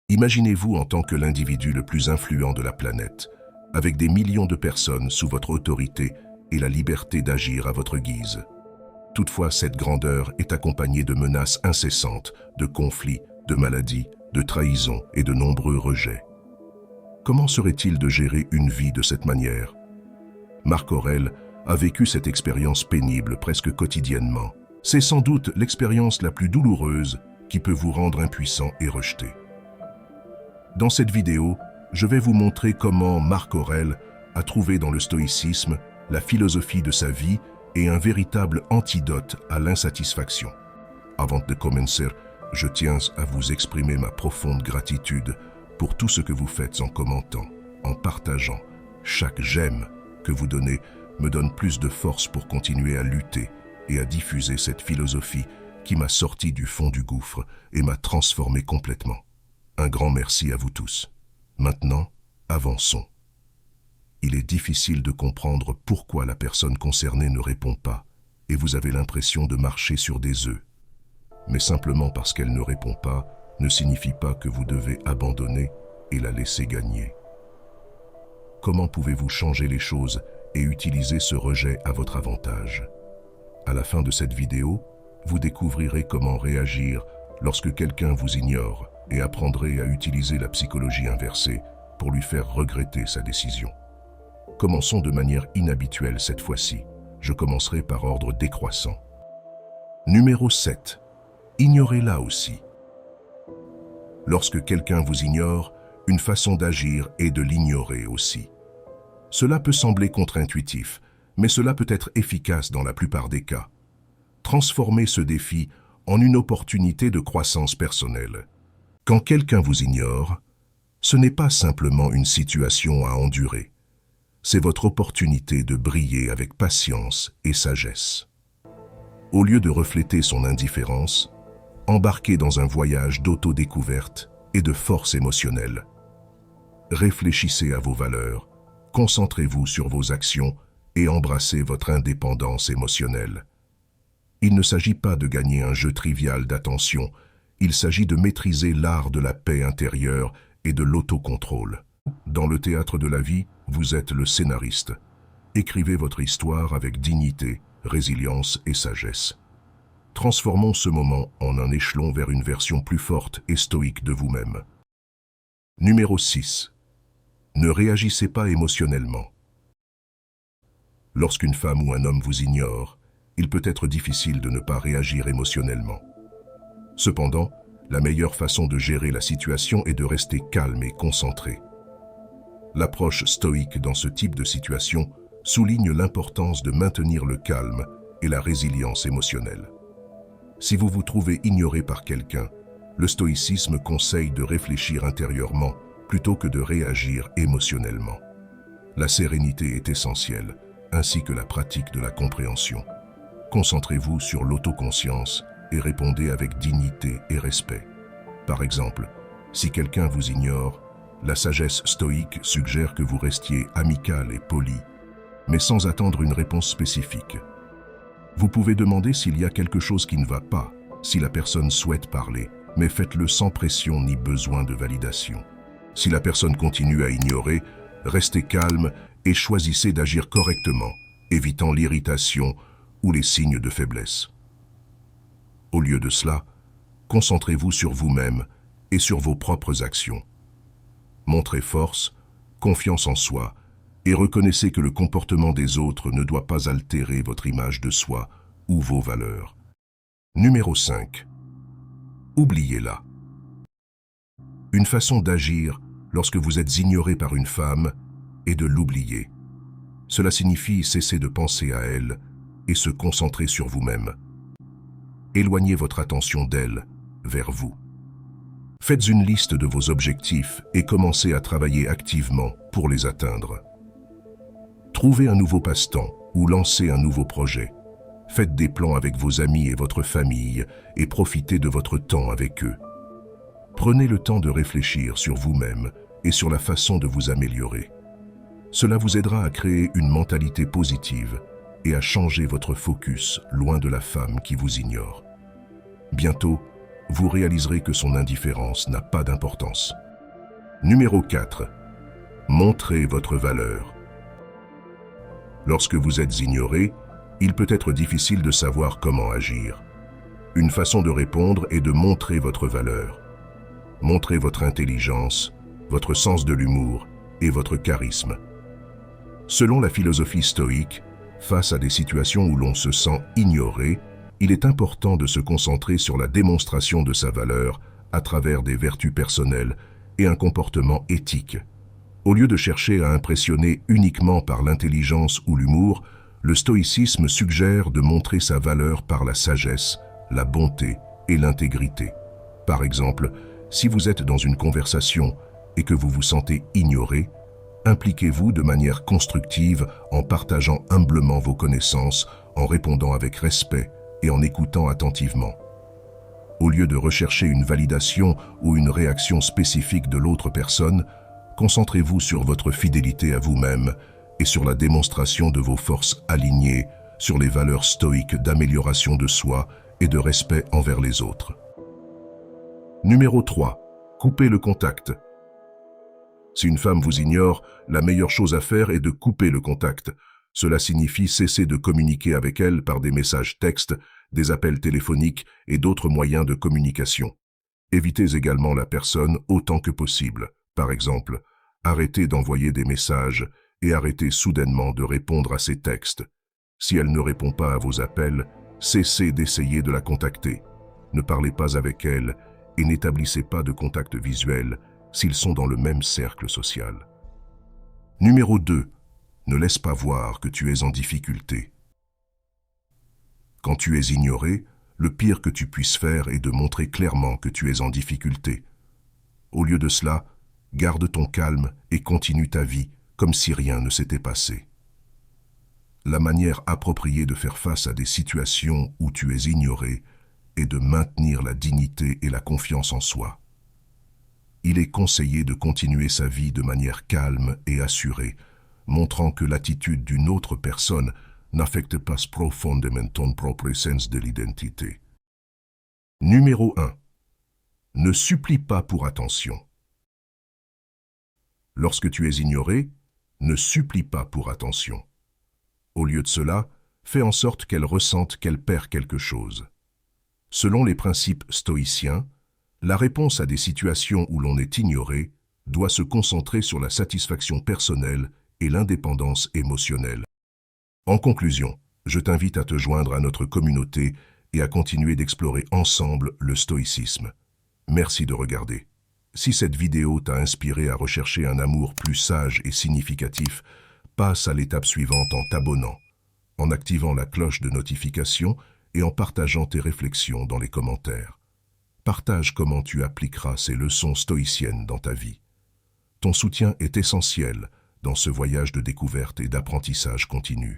Imaginez-vous en tant que l'individu le plus influent de la planète, avec des millions de personnes sous votre autorité et la liberté d'agir à votre guise. Toutefois, cette grandeur est accompagnée de menaces incessantes, de conflits, de maladies, de trahisons et de nombreux rejets. Comment serait-il de gérer une vie de cette manière? Marc Aurèle a vécu cette expérience pénible presque quotidiennement. C'est sans doute l'expérience la plus douloureuse qui peut vous rendre impuissant et rejeté. Dans cette vidéo, je vais vous montrer comment Marc Aurèle a trouvé dans le stoïcisme la philosophie de sa vie et un véritable antidote à l'insatisfaction. Avant de commencer, je tiens à vous exprimer ma profonde gratitude pour tout ce que vous faites en commentant, en partageant. Chaque j'aime que vous donnez me donne plus de force pour continuer à lutter et à diffuser cette philosophie qui m'a sorti du fond du gouffre et m'a transformé complètement. Un grand merci à vous tous. Maintenant, avançons. Il est difficile de comprendre pourquoi la personne concernée ne répond pas et vous avez l'impression de marcher sur des œufs. Mais simplement parce qu'elle ne répond pas ne signifie pas que vous devez abandonner et la laisser gagner. Comment pouvez-vous changer les choses et utiliser ce rejet à votre avantage? À la fin de cette vidéo, vous découvrirez comment réagir lorsque quelqu'un vous ignore et apprendrez à utiliser la psychologie inversée pour lui faire regretter sa décision. Commençons de manière inhabituelle cette fois-ci. Je commencerai par ordre décroissant. Numéro 7. Ignorez-la aussi. Lorsque quelqu'un vous ignore, une façon d'agir est de l'ignorer aussi. Cela peut sembler contre-intuitif, mais cela peut être efficace dans la plupart des cas. Transformez ce défi en une opportunité de croissance personnelle. Quand quelqu'un vous ignore, ce n'est pas simplement une situation à endurer. C'est votre opportunité de briller avec patience et sagesse. Au lieu de refléter son indifférence, embarquez dans un voyage d'autodécouverte et de force émotionnelle. Réfléchissez à vos valeurs, concentrez-vous sur vos actions et embrassez votre indépendance émotionnelle. Il ne s'agit pas de gagner un jeu trivial d'attention, il s'agit de maîtriser l'art de la paix intérieure et de l'autocontrôle. Dans le théâtre de la vie, vous êtes le scénariste. Écrivez votre histoire avec dignité, résilience et sagesse. Transformons ce moment en un échelon vers une version plus forte et stoïque de vous-même. Numéro 6. Ne réagissez pas émotionnellement. Lorsqu'une femme ou un homme vous ignore, il peut être difficile de ne pas réagir émotionnellement. Cependant, la meilleure façon de gérer la situation est de rester calme et concentré. L'approche stoïque dans ce type de situation souligne l'importance de maintenir le calme et la résilience émotionnelle. Si vous vous trouvez ignoré par quelqu'un, le stoïcisme conseille de réfléchir intérieurement plutôt que de réagir émotionnellement. La sérénité est essentielle, ainsi que la pratique de la compréhension. Concentrez-vous sur l'autoconscience et répondez avec dignité et respect. Par exemple, si quelqu'un vous ignore, la sagesse stoïque suggère que vous restiez amical et poli, mais sans attendre une réponse spécifique. Vous pouvez demander s'il y a quelque chose qui ne va pas, si la personne souhaite parler, mais faites-le sans pression ni besoin de validation. Si la personne continue à ignorer, restez calme et choisissez d'agir correctement, évitant l'irritation ou les signes de faiblesse. Au lieu de cela, concentrez-vous sur vous-même et sur vos propres actions. Montrez force, confiance en soi et reconnaissez que le comportement des autres ne doit pas altérer votre image de soi ou vos valeurs. Numéro 5. Oubliez-la. Une façon d'agir lorsque vous êtes ignoré par une femme est de l'oublier. Cela signifie cesser de penser à elle et se concentrer sur vous-même. Éloignez votre attention d'elle vers vous. Faites une liste de vos objectifs et commencez à travailler activement pour les atteindre. Trouvez un nouveau passe-temps ou lancez un nouveau projet. Faites des plans avec vos amis et votre famille et profitez de votre temps avec eux. Prenez le temps de réfléchir sur vous-même et sur la façon de vous améliorer. Cela vous aidera à créer une mentalité positive et à changer votre focus loin de la femme qui vous ignore. Bientôt, vous réaliserez que son indifférence n'a pas d'importance. Numéro 4. Montrez votre valeur. Lorsque vous êtes ignoré, il peut être difficile de savoir comment agir. Une façon de répondre est de montrer votre valeur. Montrez votre intelligence, votre sens de l'humour et votre charisme. Selon la philosophie stoïque, face à des situations où l'on se sent ignoré, il est important de se concentrer sur la démonstration de sa valeur à travers des vertus personnelles et un comportement éthique. Au lieu de chercher à impressionner uniquement par l'intelligence ou l'humour, le stoïcisme suggère de montrer sa valeur par la sagesse, la bonté et l'intégrité. Par exemple, si vous êtes dans une conversation et que vous vous sentez ignoré, impliquez-vous de manière constructive en partageant humblement vos connaissances, en répondant avec respect et en écoutant attentivement. Au lieu de rechercher une validation ou une réaction spécifique de l'autre personne, concentrez-vous sur votre fidélité à vous-même et sur la démonstration de vos forces alignées sur les valeurs stoïques d'amélioration de soi et de respect envers les autres. Numéro 3. Coupez le contact. Si une femme vous ignore, la meilleure chose à faire est de couper le contact. Cela signifie cesser de communiquer avec elle par des messages textes, des appels téléphoniques et d'autres moyens de communication. Évitez également la personne autant que possible. Par exemple, arrêtez d'envoyer des messages et arrêtez soudainement de répondre à ses textes. Si elle ne répond pas à vos appels, cessez d'essayer de la contacter. Ne parlez pas avec elle et n'établissez pas de contact visuel s'ils sont dans le même cercle social. Numéro 2. Ne laisse pas voir que tu es en difficulté. Quand tu es ignoré, le pire que tu puisses faire est de montrer clairement que tu es en difficulté. Au lieu de cela, garde ton calme et continue ta vie comme si rien ne s'était passé. La manière appropriée de faire face à des situations où tu es ignoré est de maintenir la dignité et la confiance en soi. Il est conseillé de continuer sa vie de manière calme et assurée, montrant que l'attitude d'une autre personne n'affecte pas profondément ton propre sens de l'identité. Numéro 1. Ne supplie pas pour attention. Lorsque tu es ignoré, ne supplie pas pour attention. Au lieu de cela, fais en sorte qu'elle ressente qu'elle perd quelque chose. Selon les principes stoïciens, la réponse à des situations où l'on est ignoré doit se concentrer sur la satisfaction personnelle et l'indépendance émotionnelle. En conclusion, je t'invite à te joindre à notre communauté et à continuer d'explorer ensemble le stoïcisme. Merci de regarder. Si cette vidéo t'a inspiré à rechercher un amour plus sage et significatif, passe à l'étape suivante en t'abonnant, en activant la cloche de notification et en partageant tes réflexions dans les commentaires. Partage comment tu appliqueras ces leçons stoïciennes dans ta vie. Ton soutien est essentiel dans ce voyage de découverte et d'apprentissage continu.